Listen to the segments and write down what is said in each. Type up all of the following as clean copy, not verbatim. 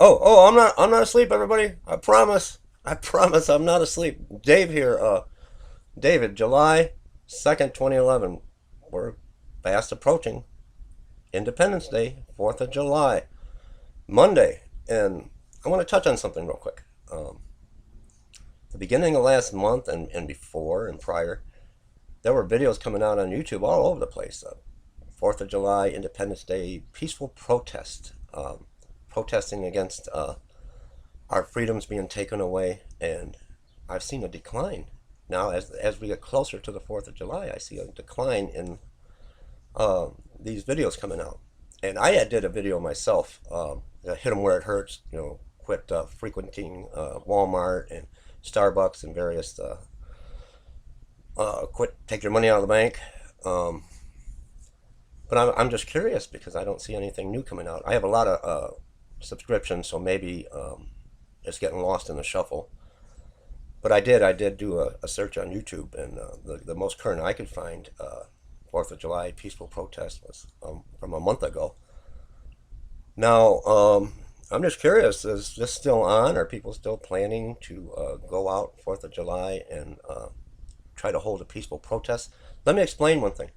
I'm not asleep, everybody. I promise. I promise I'm not asleep. Dave here. David, July 2nd, 2011. We're fast approaching Independence Day, 4th of July, Monday. And I want to touch on something real quick. The beginning of last month and before and prior, there were videos coming out on YouTube all over the place. 4th of July, Independence Day, peaceful protest. Protesting against our freedoms being taken away, and I've seen a decline. Now, as we get closer to the 4th of July, I see a decline in these videos coming out. And I did a video myself, hit them where it hurts, quit frequenting Walmart and Starbucks and various, quit, take your money out of the bank. But I'm just curious because I don't see anything new coming out. I have a lot of subscriptions, so maybe it's getting lost in the shuffle. But I did do a search on YouTube, and the most current I could find 4th of July peaceful protest was from a month ago. Now, I'm just curious, is this still on? Are people still planning to go out 4th of July and try to hold a peaceful protest? Let me explain one thing.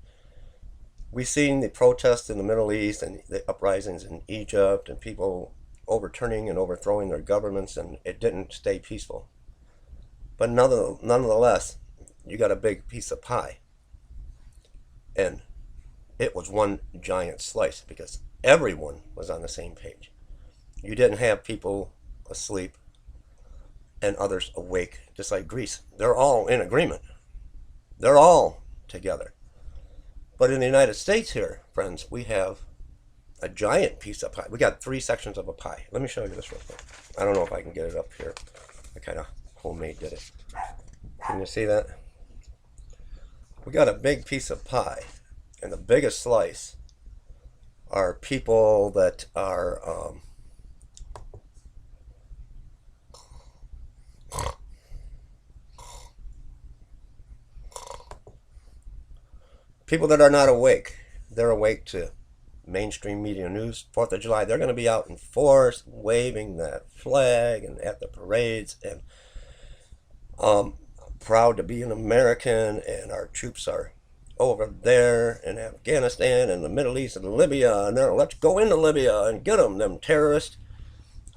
We've seen the protests in the Middle East and the uprisings in Egypt and people overturning and overthrowing their governments, and it didn't stay peaceful. But nonetheless, you got a big piece of pie. And it was one giant slice because everyone was on the same page. You didn't have people asleep and others awake, just like Greece. They're all in agreement. They're all together. But in the United States here, friends, we have a giant piece of pie. We got 3 sections of a pie. Let me show you this real quick. I don't know if I can get it up here. I kind of homemade did it. Can you see that? We got a big piece of pie. And the biggest slice are people that are people that are not awake. They're awake to mainstream media news. 4th of July, they're going to be out in force, waving that flag and at the parades, and proud to be an American, and our troops are over there in Afghanistan and the Middle East and Libya, and let's go into Libya and get them terrorists.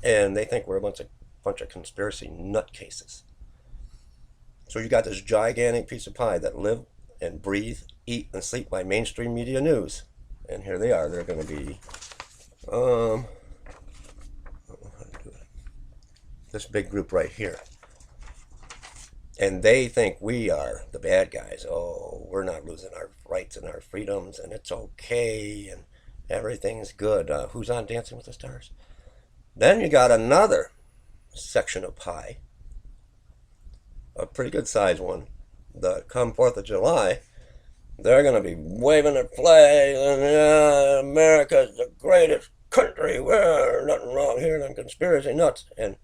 And they think we're a bunch of conspiracy nutcases. So you got this gigantic piece of pie that live and breathe, eat, and sleep by mainstream media news. And here they are. They're going to be this big group right here. And they think we are the bad guys. Oh, we're not losing our rights and our freedoms, and it's okay, and everything's good. Who's on Dancing with the Stars? Then you got another section of pie, a pretty good sized one, that come 4th of July, they're going to be waving their flags, and America's the greatest country, we're nothing wrong here, them conspiracy nuts, and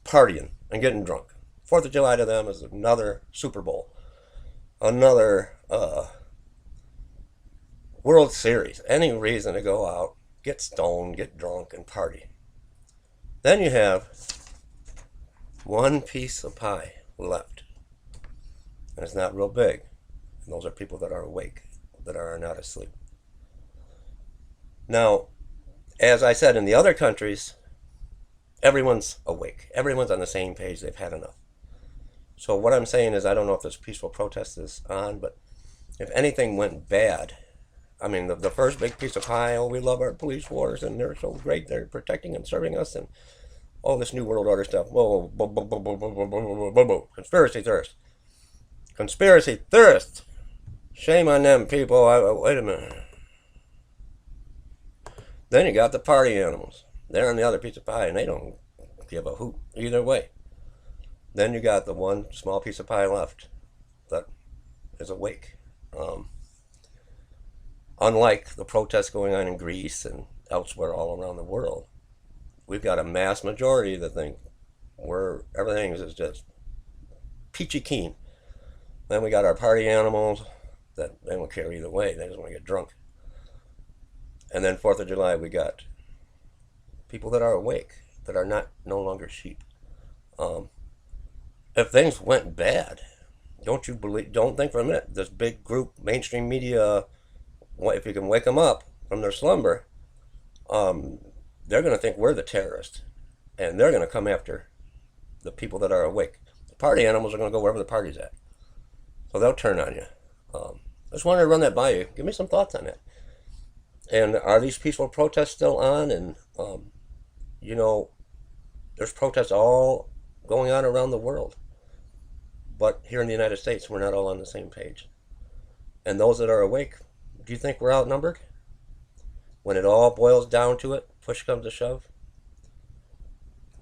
partying and getting drunk. 4th of July to them is another Super Bowl, another World Series, any reason to go out, get stoned, get drunk, and party. Then you have one piece of pie left, and it's not real big. And those are people that are awake, that are not asleep. Now, as I said, in the other countries, everyone's awake. Everyone's on the same page. They've had enough. So what I'm saying is, I don't know if this peaceful protest is on, but if anything went bad, I mean, the first big piece of pie, oh, we love our police force, and they're so great, they're protecting and serving us, and all this New World Order stuff. Whoa, whoa, whoa, whoa, whoa, whoa, whoa, whoa, whoa. Conspiracy theorists. Conspiracy theorists. Shame on them people. Wait a minute. Then you got the party animals. They're on the other piece of pie, and they don't give a hoot either way. Then you got the one small piece of pie left that is awake. Unlike the protests going on in Greece and elsewhere all around the world, we've got a mass majority that think everything is just peachy keen. Then we got our party animals that they don't care either way. They just want to get drunk. And then 4th of July, we got people that are awake. that are not no longer sheep. Um, if things went bad, don't think for a minute. This big group, mainstream media, if you can wake them up from their slumber, um, they're going to think we're the terrorists, and they're going to come after the people that are awake. The party animals are going to go wherever the party's at, so they'll turn on you. I just wanted to run that by you. Give me some thoughts on that. And are these peaceful protests still on? And you know, there's protests all going on around the world, but here in the United States, we're not all on the same page. And those that are awake, do you think we're outnumbered? When it all boils down to it, push comes to shove,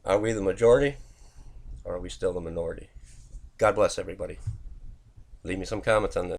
are we the majority or are we still the minority? God bless everybody. Leave me some comments on this.